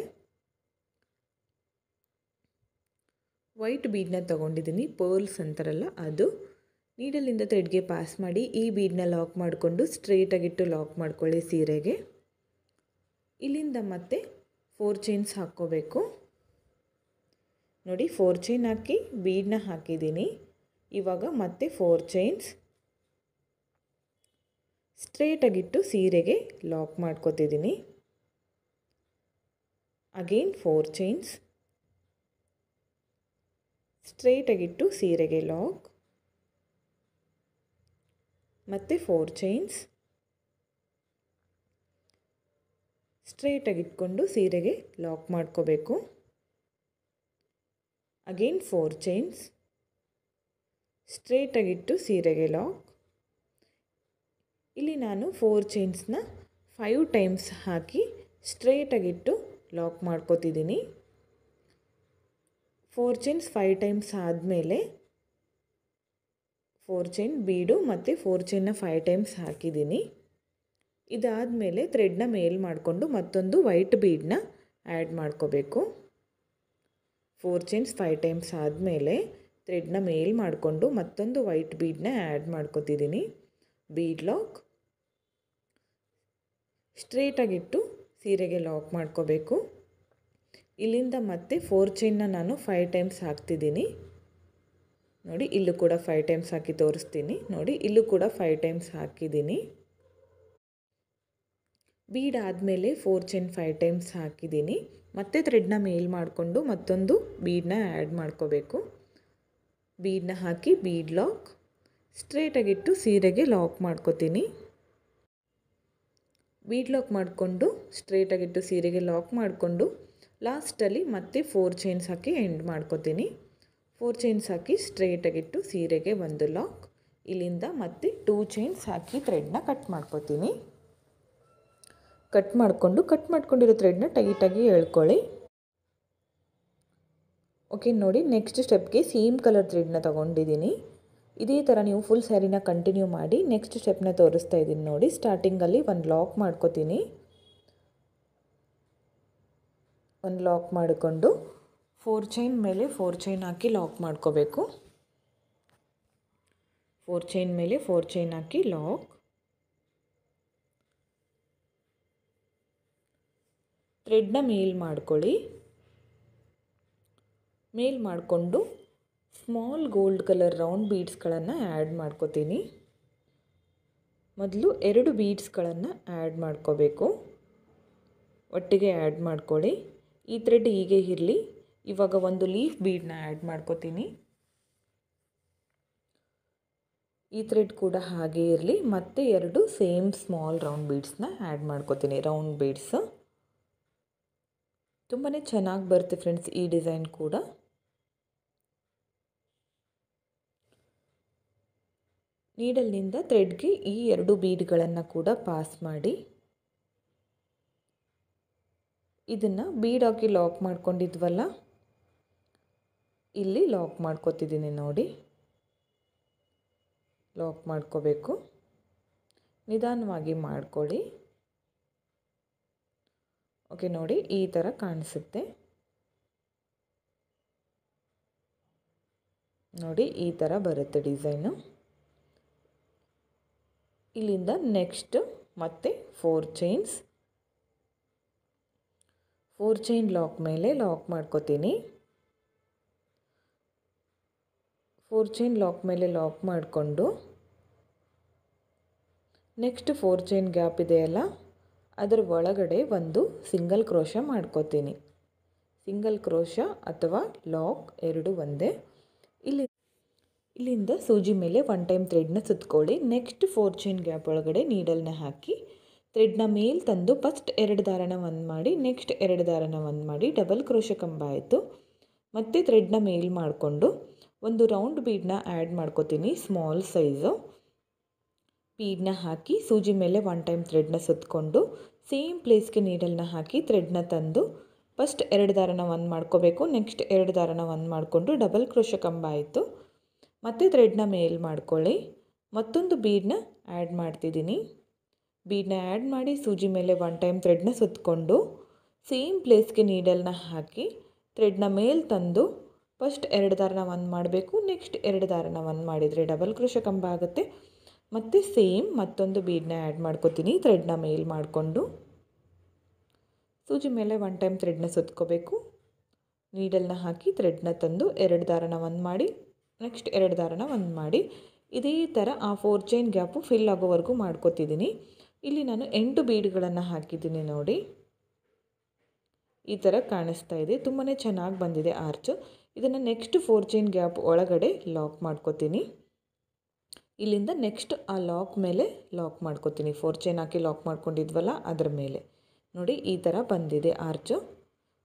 ವೈಟ್ ಬೀಡನ್ನ ತೊಗೊಂಡಿದ್ದೀನಿ, ಪರ್ಲ್ಸ್ ಅಂತಾರಲ್ಲ ಅದು. ನೀಡಲಿಂದ ಥ್ರೆಡ್ಗೆ ಪಾಸ್ ಮಾಡಿ ಈ ಬೀಡನ್ನ ಲಾಕ್ ಮಾಡಿಕೊಂಡು ಸ್ಟ್ರೈಟಾಗಿಟ್ಟು ಲಾಕ್ ಮಾಡ್ಕೊಳ್ಳಿ ಸೀರೆಗೆ. ಇಲ್ಲಿಂದ ಮತ್ತೆ 4 ಚೈನ್ಸ್ ಹಾಕ್ಕೋಬೇಕು. ನೋಡಿ 4 ಚೈನ್ ಹಾಕಿ ಬೀಡನ್ನ ಹಾಕಿದ್ದೀನಿ. ಇವಾಗ ಮತ್ತೆ 4 ಚೈನ್ಸ್ ಸ್ಟ್ರೇಟಾಗಿಟ್ಟು ಸೀರೆಗೆ ಲಾಕ್ ಮಾಡ್ಕೋತಿದ್ದೀನಿ. ಅಗೇನ್ 4 ಚೈನ್ಸ್ ಸ್ಟ್ರೇಟಾಗಿಟ್ಟು ಸೀರೆಗೆ ಲಾಕ್, ಮತ್ತೆ 4 ಚೈನ್ಸ್ ಸ್ಟ್ರೇಟಾಗಿಟ್ಕೊಂಡು ಸೀರೆಗೆ ಲಾಕ್ ಮಾಡ್ಕೋಬೇಕು. ಅಗೇನ್ 4 ಚೈನ್ಸ್ ಸ್ಟ್ರೇಟಾಗಿಟ್ಟು ಸೀರೆಗೆ ಲಾಕ್. ಇಲ್ಲಿ ನಾನು 4 ಚೈನ್ಸ್ನ 5 ಟೈಮ್ಸ್ ಹಾಕಿ ಸ್ಟ್ರೇಟಾಗಿಟ್ಟು ಲಾಕ್ ಮಾಡ್ಕೋತಿದ್ದೀನಿ. 4 ಚೈನ್ಸ್ 5 ಟೈಮ್ಸ್ ಆದಮೇಲೆ 4 ಚೈನ್ ಬೀಡು ಮತ್ತು 4 ಚೈನ್ನ 5 ಟೈಮ್ಸ್ ಹಾಕಿದ್ದೀನಿ. ಇದಾದಮೇಲೆ ಥ್ರೆಡ್ನ ಮೇಲ್ ಮಾಡಿಕೊಂಡು ಮತ್ತೊಂದು ವೈಟ್ ಬೀಡನ್ನ ಆ್ಯಡ್ ಮಾಡ್ಕೋಬೇಕು. 4 ಚೈನ್ಸ್ 5 ಟೈಮ್ಸ್ ಆದಮೇಲೆ ಥ್ರೆಡ್ನ ಮೇಲ್ ಮಾಡಿಕೊಂಡು ಮತ್ತೊಂದು ವೈಟ್ ಬೀಡನ್ನ ಆ್ಯಡ್ ಮಾಡ್ಕೋತಿದ್ದೀನಿ. ಬೀಡ್ ಲಾಕ್, ಸ್ಟ್ರೇಟಾಗಿಟ್ಟು ಸೀರೆಗೆ ಲಾಕ್ ಮಾಡ್ಕೋಬೇಕು. ಇಲ್ಲಿಂದ ಮತ್ತೆ 4 ಚೈನ್ನ ನಾನು 5 ಟೈಮ್ಸ್ ಹಾಕ್ತಿದ್ದೀನಿ. ನೋಡಿ ಇಲ್ಲೂ ಕೂಡ 5 ಟೈಮ್ಸ್ ಹಾಕಿ ತೋರಿಸ್ತೀನಿ. ನೋಡಿ ಇಲ್ಲೂ ಕೂಡ 5 ಟೈಮ್ಸ್ ಹಾಕಿದ್ದೀನಿ. ಬೀಡ್ ಆದಮೇಲೆ 4 ಚೈನ್ 5 ಟೈಮ್ಸ್ ಹಾಕಿದ್ದೀನಿ. ಮತ್ತೆ ಥ್ರೆಡ್ನ ಮೇಲ್ ಮಾಡಿಕೊಂಡು ಮತ್ತೊಂದು ಬೀಡನ್ನ ಆ್ಯಡ್ ಮಾಡ್ಕೋಬೇಕು. ಬೀಡನ್ನ ಹಾಕಿ ಬೀಡ್ ಲಾಕ್, ಸ್ಟ್ರೇಟಾಗಿಟ್ಟು ಸೀರೆಗೆ ಲಾಕ್ ಮಾಡ್ಕೋತೀನಿ. ಬೀಡ್ ಲಾಕ್ ಮಾಡಿಕೊಂಡು ಸ್ಟ್ರೇಟಾಗಿಟ್ಟು ಸೀರೆಗೆ ಲಾಕ್ ಮಾಡಿಕೊಂಡು ಲಾಸ್ಟಲ್ಲಿ ಮತ್ತೆ 4 ಚೈನ್ಸ್ ಹಾಕಿ ಎಂಡ್ ಮಾಡ್ಕೋತೀನಿ. 4 ಚೈನ್ಸ್ ಹಾಕಿ ಸ್ಟ್ರೇಟಾಗಿಟ್ಟು ಸೀರೆಗೆ ಒಂದು ಲಾಕ್. ಇಲ್ಲಿಂದ ಮತ್ತೆ 2 ಚೈನ್ಸ್ ಹಾಕಿ ಥ್ರೆಡ್ನ ಕಟ್ ಮಾಡ್ಕೋತೀನಿ. ಕಟ್ ಮಾಡ್ಕೊಂಡಿರೋ ಥ್ರೆಡ್ನ ಟೈಟಾಗಿ ಎಳ್ಕೊಳ್ಳಿ. ಓಕೆ ನೋಡಿ, ನೆಕ್ಸ್ಟ್ ಸ್ಟೆಪ್ಗೆ ಸೇಮ್ ಕಲರ್ ಥ್ರೆಡ್ನ ತೊಗೊಂಡಿದ್ದೀನಿ. ಇದೇ ಥರ ನೀವು ಫುಲ್ ಸ್ಯಾರಿನ ಕಂಟಿನ್ಯೂ ಮಾಡಿ. ನೆಕ್ಸ್ಟ್ ಸ್ಟೆಪ್ನ ತೋರಿಸ್ತಾ ಇದ್ದೀನಿ ನೋಡಿ. ಸ್ಟಾರ್ಟಿಂಗಲ್ಲಿ ಒಂದು ಲಾಕ್ ಮಾಡ್ಕೋತೀನಿ. ಒಂದು ಲಾಕ್ ಮಾಡಿಕೊಂಡು 4 ಚೈನ್ ಮೇಲೆ 4 ಚೈನ್ ಹಾಕಿ ಲಾಕ್ ಮಾಡ್ಕೋಬೇಕು. 4 ಚೈನ್ ಮೇಲೆ 4 ಚೈನ್ ಹಾಕಿ ಲಾಕ್. ಥ್ರೆಡ್ನ ಮೇಲ್ ಮಾಡ್ಕೊಳ್ಳಿ. ಮೇಲ್ ಮಾಡಿಕೊಂಡು ಸ್ಮಾಲ್ ಗೋಲ್ಡ್ ಕಲರ್ ರೌಂಡ್ ಬೀಡ್ಸ್ಗಳನ್ನು ಆ್ಯಡ್ ಮಾಡ್ಕೋತೀನಿ. ಮೊದಲು 2 ಬೀಡ್ಸ್ಗಳನ್ನು ಆ್ಯಡ್ ಮಾಡ್ಕೋಬೇಕು. ಒಟ್ಟಿಗೆ ಆ್ಯಡ್ ಮಾಡ್ಕೊಳ್ಳಿ. ಈ ಥ್ರೆಡ್ ಹೀಗೆ ಇರಲಿ. ಇವಾಗ ಒಂದು ಲೀಫ್ ಬೀಡನ್ನ ಆ್ಯಡ್ ಮಾಡ್ಕೋತೀನಿ. ಈ ಥ್ರೆಡ್ ಕೂಡ ಹಾಗೆ ಇರಲಿ. ಮತ್ತೆ 2 ಸೇಮ್ ಸ್ಮಾಲ್ ರೌಂಡ್ ಬೀಡ್ಸ್ನ ಆ್ಯಡ್ ಮಾಡ್ಕೋತೀನಿ. ರೌಂಡ್ ಬೀಡ್ಸ್ ತುಂಬಾ ಚೆನ್ನಾಗಿ ಬರುತ್ತೆ ಫ್ರೆಂಡ್ಸ್ ಈ ಡಿಸೈನ್ ಕೂಡ. ನೀಡಲ್ನಿಂದ ಥ್ರೆಡ್ಗೆ ಈ 2 ಬೀಡ್ಗಳನ್ನು ಕೂಡ ಪಾಸ್ ಮಾಡಿ ಇದನ್ನು ಬೀಡ್ ಹಾಕಿ ಲಾಕ್ ಮಾಡ್ಕೊಂಡಿದ್ವಲ್ಲ, ಇಲ್ಲಿ ಲಾಕ್ ಮಾಡ್ಕೋತಿದ್ದೀನಿ. ನೋಡಿ ಲಾಕ್ ಮಾಡ್ಕೋಬೇಕು. ನಿಧಾನವಾಗಿ ಮಾಡ್ಕೊಳ್ಳಿ. ಓಕೆ ನೋಡಿ, ಈ ಥರ ಕಾಣಿಸುತ್ತೆ. ನೋಡಿ ಈ ಥರ ಬರುತ್ತೆ ಡಿಸೈನು. ಇಲ್ಲಿಂದ ನೆಕ್ಸ್ಟ್ ಮತ್ತೆ 4 ಚೈನ್ಸ್ 4 ಚೈನ್ ಲಾಕ್ ಮೇಲೆ ಲಾಕ್ ಮಾಡ್ಕೋತೀನಿ. 4 ಚೈನ್ ಲಾಕ್ ಮೇಲೆ ಲಾಕ್ ಮಾಡಿಕೊಂಡು ನೆಕ್ಸ್ಟ್ 4 ಚೈನ್ ಗ್ಯಾಪ್ ಇದೆಯಲ್ಲ, ಅದರ ಒಳಗಡೆ ಒಂದು ಸಿಂಗಲ್ ಕ್ರೋಶ ಮಾಡ್ಕೋತೀನಿ. ಸಿಂಗಲ್ ಕ್ರೋಶ ಅಥವಾ ಲಾಕ್ ಎರಡು ಒಂದೇ. ಇಲ್ಲಿಂದ ಸೂಜಿ ಮೇಲೆ 1 ಟೈಮ್ ಥ್ರೆಡ್ನ ಸುತ್ಕೊಳ್ಳಿ. ನೆಕ್ಸ್ಟ್ 4 ಚೈನ್ ಗ್ಯಾಪ್ ಒಳಗಡೆ ನೀಡಲ್ನ ಹಾಕಿ ಥ್ರೆಡ್ನ ಮೇಲೆ ತಂದು ಫಸ್ಟ್ 2 ದಾರನ ಒಂದು ಮಾಡಿ, ನೆಕ್ಸ್ಟ್ 2 ದಾರನ ಒಂದು ಮಾಡಿ, ಡಬಲ್ ಕ್ರೋಶ ಕಂಬ ಆಯಿತು. ಮತ್ತೆ ಥ್ರೆಡ್ನ ಮೇಲ್ ಮಾಡಿಕೊಂಡು ಒಂದು ರೌಂಡ್ ಬೀಡನ್ನ ಆ್ಯಡ್ ಮಾಡ್ಕೋತೀನಿ. ಸ್ಮಾಲ್ ಸೈಜು ಬೀಡನ್ನ ಹಾಕಿ ಸೂಜಿ ಮೇಲೆ 1 ಟೈಮ್ ಥ್ರೆಡ್ನ ಸುತ್ತಕೊಂಡು ಸೇಮ್ ಪ್ಲೇಸ್ಗೆ ನೀಡಲ್ನ ಹಾಕಿ ಥ್ರೆಡ್ನ ತಂದು ಫಸ್ಟ್ 2 ದಾರನ ಒಂದು ಮಾಡ್ಕೋಬೇಕು. ನೆಕ್ಸ್ಟ್ 2 ದಾರನ ಒಂದು ಮಾಡಿಕೊಂಡು ಡಬಲ್ ಕ್ರೋಶ ಕಂಬ ಆಯಿತು. ಮತ್ತು ಥ್ರೆಡ್ನ ಮೇಲ್ ಮಾಡ್ಕೊಳ್ಳಿ. ಮತ್ತೊಂದು ಬೀಡನ್ನ ಆ್ಯಡ್ ಮಾಡ್ತಿದ್ದೀನಿ. ಬೀಡನ್ನ ಆ್ಯಡ್ ಮಾಡಿ ಸೂಜಿ ಮೇಲೆ 1 ಟೈಮ್ ಥ್ರೆಡ್ನ ಸುತ್ತಕೊಂಡು ಸೇಮ್ ಪ್ಲೇಸ್ಗೆ ನೀಡಲ್ನ ಹಾಕಿ ಥ್ರೆಡ್ನ ಮೇಲೆ ತಂದು ಫಸ್ಟ್ 2 ದಾರನ ಒಂದು ಮಾಡಬೇಕು, ನೆಕ್ಸ್ಟ್ 2 ದಾರನ ಒಂದು ಮಾಡಿದರೆ ಡಬಲ್ ಕ್ರೋಶೆ ಕಂಬ ಆಗುತ್ತೆ. ಮತ್ತು ಸೇಮ್ ಮತ್ತೊಂದು ಬೀಡನ್ನ ಆ್ಯಡ್ ಮಾಡ್ಕೋತೀನಿ. ಥ್ರೆಡ್ನ ಮೇಲ್ ಮಾಡಿಕೊಂಡು ಸೂಜಿ ಮೇಲೆ 1 ಟೈಮ್ ಥ್ರೆಡ್ನ ಸುತ್ಕೋಬೇಕು. ನೀಡಲ್ನ ಹಾಕಿ ಥ್ರೆಡ್ನ ತಂದು 2 ದಾರನ ಒಂದು ಮಾಡಿ, ನೆಕ್ಸ್ಟ್ 2 ದಾರನ ಒಂದು ಮಾಡಿ, ಇದೇ ಥರ ಆ 4 ಚೈನ್ ಗ್ಯಾಪು ಫಿಲ್ ಆಗೋವರೆಗೂ ಮಾಡ್ಕೋತಿದ್ದೀನಿ. ಇಲ್ಲಿ ನಾನು 8 ಬೀಡ್ಗಳನ್ನು ಹಾಕಿದ್ದೀನಿ ನೋಡಿ. ಈ ಥರ ಕಾಣಿಸ್ತಾ ಇದೆ. ತುಂಬಾ ಚೆನ್ನಾಗಿ ಬಂದಿದೆ ಆರ್ಚು. ಇದನ್ನು ನೆಕ್ಸ್ಟ್ 4 ಚೈನ್ ಗ್ಯಾಪ್ ಒಳಗಡೆ ಲಾಕ್ ಮಾಡ್ಕೋತೀನಿ. ಇಲ್ಲಿಂದ ನೆಕ್ಸ್ಟ್ ಆ ಲಾಕ್ ಮೇಲೆ ಲಾಕ್ ಮಾಡ್ಕೋತೀನಿ. 4 ಚೈನ್ ಹಾಕಿ ಲಾಕ್ ಮಾಡ್ಕೊಂಡಿದ್ವಲ್ಲ ಅದರ ಮೇಲೆ ನೋಡಿ ಈ ಥರ ಬಂದಿದೆ ಆರ್ಚು.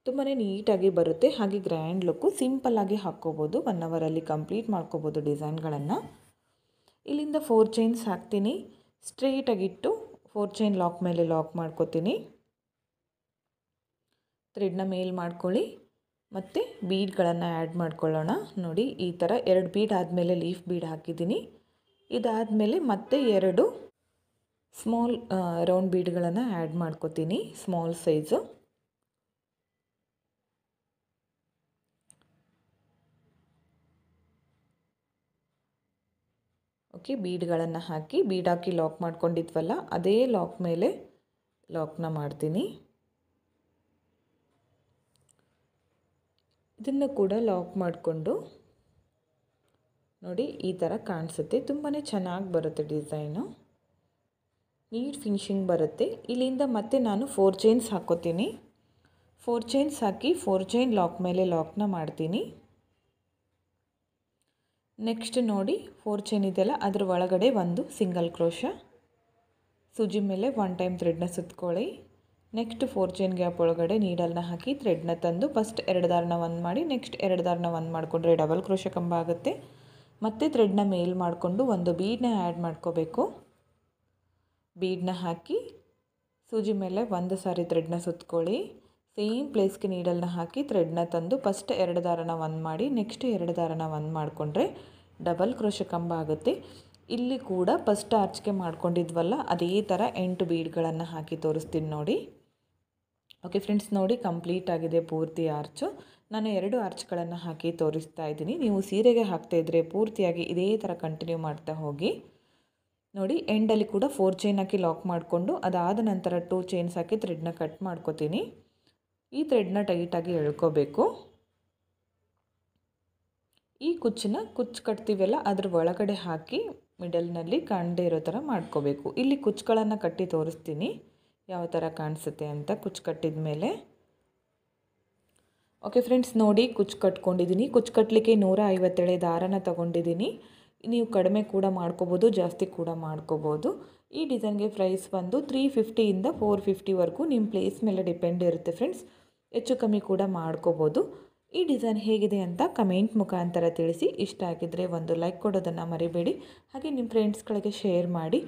ತುಂಬಾ ನೀಟಾಗಿ ಬರುತ್ತೆ. ಹಾಗೆ ಗ್ರ್ಯಾಂಡ್ ಲುಕ್ಕು, ಸಿಂಪಲ್ಲಾಗಿ ಹಾಕ್ಕೋಬೋದು. 1 ಅವರಲ್ಲಿ ಕಂಪ್ಲೀಟ್ ಮಾಡ್ಕೋಬೋದು ಡಿಸೈನ್ಗಳನ್ನು. ಇಲ್ಲಿಂದ 4 ಚೈನ್ಸ್ ಹಾಕ್ತೀನಿ. ಸ್ಟ್ರೈಟಾಗಿಟ್ಟು 4 ಚೈನ್ ಲಾಕ್ ಮೇಲೆ ಲಾಕ್ ಮಾಡ್ಕೋತೀನಿ. ಥ್ರೆಡ್ನ ಮೇಲ್ ಮಾಡ್ಕೊಳ್ಳಿ ಮತ್ತು ಬೀಡ್ಗಳನ್ನು ಆ್ಯಡ್ ಮಾಡ್ಕೊಳ್ಳೋಣ. ನೋಡಿ ಈ ಥರ 2 ಬೀಡ್ ಆದಮೇಲೆ ಲೀಫ್ ಬೀಡ್ ಹಾಕಿದ್ದೀನಿ. ಇದಾದಮೇಲೆ ಮತ್ತೆ 2 ಸ್ಮಾಲ್ ರೌಂಡ್ ಬೀಡ್ಗಳನ್ನು ಆ್ಯಡ್ ಮಾಡ್ಕೋತೀನಿ, ಸ್ಮಾಲ್ ಸೈಜು. ಓಕೆ, ಬೀಡ್ಗಳನ್ನು ಹಾಕಿ ಲಾಕ್ ಮಾಡ್ಕೊಂಡಿದ್ವಲ್ಲ ಅದೇ ಲಾಕ್ ಮೇಲೆ ಲಾಕ್ನ ಮಾಡ್ತೀನಿ. ಇದನ್ನು ಕೂಡ ಲಾಕ್ ಮಾಡಿಕೊಂಡು ನೋಡಿ ಈ ಥರ ಕಾಣಿಸುತ್ತೆ. ತುಂಬಾ ಚೆನ್ನಾಗಿ ಬರುತ್ತೆ ಡಿಸೈನು, ನೀಟ್ ಫಿನಿಶಿಂಗ್ ಬರುತ್ತೆ. ಇಲ್ಲಿಂದ ಮತ್ತೆ ನಾನು 4 ಚೈನ್ಸ್ ಹಾಕ್ಕೋತೀನಿ. 4 ಚೈನ್ಸ್ ಹಾಕಿ 4 ಚೈನ್ ಲಾಕ್ ಮೇಲೆ ಲಾಕ್ನ ಮಾಡ್ತೀನಿ. ನೆಕ್ಸ್ಟ್ ನೋಡಿ 4 ಚೈನ್ ಇದೆಯಲ್ಲ ಅದ್ರ ಒಳಗಡೆ ಒಂದು ಸಿಂಗಲ್ ಕ್ರೋಶ, ಸೂಜಿ ಮೇಲೆ 1 ಟೈಮ್ ಥ್ರೆಡ್ನ ಸುತ್ಕೊಳ್ಳಿ. ನೆಕ್ಸ್ಟ್ 4 ಚೈನ್ ಗ್ಯಾಪ್ ಒಳಗಡೆ ನೀಡಲ್ನ ಹಾಕಿ ಥ್ರೆಡ್ನ ತಂದು ಫಸ್ಟ್ 2 ದಾರನ ಒಂದು ಮಾಡಿ, ನೆಕ್ಸ್ಟ್ 2 ದಾರನ ಒಂದು ಮಾಡಿಕೊಂಡ್ರೆ ಡಬಲ್ ಕ್ರೋಶ ಕಂಬ ಆಗುತ್ತೆ. ಮತ್ತು ಥ್ರೆಡ್ನ ಮೇಲ್ ಮಾಡಿಕೊಂಡು ಒಂದು ಬೀಡನ್ನ ಆ್ಯಡ್ ಮಾಡ್ಕೋಬೇಕು. ಬೀಡನ್ನ ಹಾಕಿ ಸೂಜಿ ಮೇಲೆ 1 ಸಾರಿ ಥ್ರೆಡ್ನ ಸುತ್ಕೊಳ್ಳಿ. ಸೇಮ್ ಪ್ಲೇಸ್ಗೆ ನೀಡಲ್ನ ಹಾಕಿ ಥ್ರೆಡ್ನ ತಂದು ಫಸ್ಟ್ 2 ದಾರನ ಒಂದು ಮಾಡಿ, ನೆಕ್ಸ್ಟ್ 2 ದಾರನ ಒಂದು ಮಾಡಿಕೊಂಡ್ರೆ ಡಬಲ್ ಕ್ರೋಶ ಕಂಬ ಆಗುತ್ತೆ. ಇಲ್ಲಿ ಕೂಡ ಫಸ್ಟ್ ಆರ್ಚ್ಗೆ ಮಾಡ್ಕೊಂಡಿದ್ವಲ್ಲ ಅದೇ ಥರ 8 ಬೀಡ್ಗಳನ್ನು ಹಾಕಿ ತೋರಿಸ್ತೀನಿ ನೋಡಿ. ಓಕೆ ಫ್ರೆಂಡ್ಸ್, ನೋಡಿ ಕಂಪ್ಲೀಟ್ ಆಗಿದೆ ಪೂರ್ತಿ ಆರ್ಚು. ನಾನು 2 ಆರ್ಚ್ಗಳನ್ನು ಹಾಕಿ ತೋರಿಸ್ತಾ ಇದ್ದೀನಿ. ನೀವು ಸೀರೆಗೆ ಹಾಕ್ತಾಯಿದ್ರೆ ಪೂರ್ತಿಯಾಗಿ ಇದೇ ಥರ ಕಂಟಿನ್ಯೂ ಮಾಡ್ತಾ ಹೋಗಿ. ನೋಡಿ ಎಂಡಲ್ಲಿ ಕೂಡ 4 ಚೈನ್ ಹಾಕಿ ಲಾಕ್ ಮಾಡಿಕೊಂಡು ಅದಾದ ನಂತರ 2 ಚೈನ್ಸ್ ಹಾಕಿ ಥ್ರೆಡ್ನ ಕಟ್ ಮಾಡ್ಕೋತೀನಿ. ಈ ಥ್ರೆಡ್ನ ಟೈಟಾಗಿ ಎಳ್ಕೋಬೇಕು. ಈ ಕುಚ್ಚು ಕಟ್ತೀವಲ್ಲ ಅದ್ರ ಒಳಗಡೆ ಹಾಕಿ ಮಿಡಲ್ನಲ್ಲಿ ಕಾಣದೇ ಇರೋ ಥರ ಮಾಡ್ಕೋಬೇಕು. ಇಲ್ಲಿ ಕುಚ್ಚುಗಳನ್ನು ಕಟ್ಟಿ ತೋರಿಸ್ತೀನಿ ಯಾವ ಥರ ಕಾಣಿಸುತ್ತೆ ಅಂತ ಕುಚ್ಚು ಕಟ್ಟಿದ ಮೇಲೆ. ಓಕೆ ಫ್ರೆಂಡ್ಸ್, ನೋಡಿ ಕುಚ್ಚು ಕಟ್ಕೊಂಡಿದ್ದೀನಿ. ಕುಚ್ಚು ಕಟ್ಟಲಿಕ್ಕೆ 157 ದಾರನ ತೊಗೊಂಡಿದ್ದೀನಿ. ನೀವು ಕಡಿಮೆ ಕೂಡ ಮಾಡ್ಕೋಬೋದು, ಜಾಸ್ತಿ ಕೂಡ ಮಾಡ್ಕೋಬೋದು. ಈ ಡಿಸೈನ್ಗೆ ಪ್ರೈಸ್ ಬಂದು 350ಇಂದ 450ವರೆಗೂ ನಿಮ್ಮ ಪ್ಲೇಸ್ ಮೇಲೆ ಡಿಪೆಂಡ್ ಇರುತ್ತೆ ಫ್ರೆಂಡ್ಸ್. ಹೆಚ್ಚು ಕಮ್ಮಿ ಕೂಡ ಮಾಡ್ಕೋಬೋದು. ಈ ಡಿಸೈನ್ ಹೇಗಿದೆ ಅಂತ ಕಮೆಂಟ್ ಮುಖಾಂತರ ತಿಳಿಸಿ. ಇಷ್ಟ ಆಗಿದ್ದರೆ ಒಂದು ಲೈಕ್ ಕೊಡೋದನ್ನು ಮರಿಬೇಡಿ. ಹಾಗೆ ನಿಮ್ಮ ಫ್ರೆಂಡ್ಸ್ಗಳಿಗೆ ಶೇರ್ ಮಾಡಿ.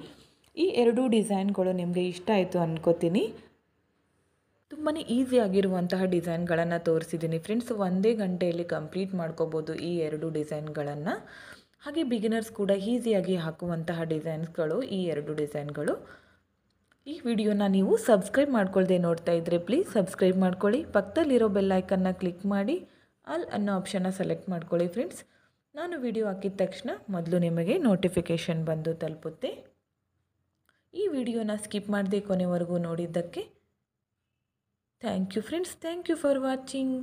ಈ 2 ಡಿಸೈನ್ಗಳು ನಿಮಗೆ ಇಷ್ಟ ಆಯಿತು ಅಂದ್ಕೋತೀನಿ. ತುಂಬಾ ಈಸಿಯಾಗಿರುವಂತಹ ಡಿಸೈನ್ಗಳನ್ನು ತೋರಿಸಿದ್ದೀನಿ ಫ್ರೆಂಡ್ಸ್. ಒಂದೇ ಗಂಟೆಯಲ್ಲಿ ಕಂಪ್ಲೀಟ್ ಮಾಡ್ಕೋಬೋದು ಈ 2 ಡಿಸೈನ್ಗಳನ್ನು. ಹಾಗೆ ಬಿಗಿನರ್ಸ್ ಕೂಡ ಈಸಿಯಾಗಿ ಹಾಕುವಂತಹ ಡಿಸೈನ್ಸ್ಗಳು ಈ 2 ಡಿಸೈನ್ಗಳು. ಈ ವಿಡಿಯೋನ ನೀವು ಸಬ್ಸ್ಕ್ರೈಬ್ ಮಾಡ್ಕೊಳ್ದೆ ನೋಡ್ತಾ ಇದ್ದರೆ ಪ್ಲೀಸ್ ಸಬ್ಸ್ಕ್ರೈಬ್ ಮಾಡ್ಕೊಳ್ಳಿ. ಪಕ್ಕದಲ್ಲಿರೋ ಬೆಲ್ ಐಕನ್ನ ಕ್ಲಿಕ್ ಮಾಡಿ ಆಲ್ ಅನ್ನೋ ಆಪ್ಷನ್ನ ಸೆಲೆಕ್ಟ್ ಮಾಡ್ಕೊಳ್ಳಿ ಫ್ರೆಂಡ್ಸ್. ನಾನು ವಿಡಿಯೋ ಹಾಕಿದ ತಕ್ಷಣ ಮೊದಲು ನಿಮಗೆ ನೋಟಿಫಿಕೇಷನ್ ಬಂದು ತಲುಪುತ್ತೆ. ಈ ವಿಡಿಯೋನ ಸ್ಕಿಪ್ ಮಾಡದೆ ಕೊನೆವರೆಗೂ ನೋಡಿದ್ದಕ್ಕೆ thank you friends. Thank you for watching.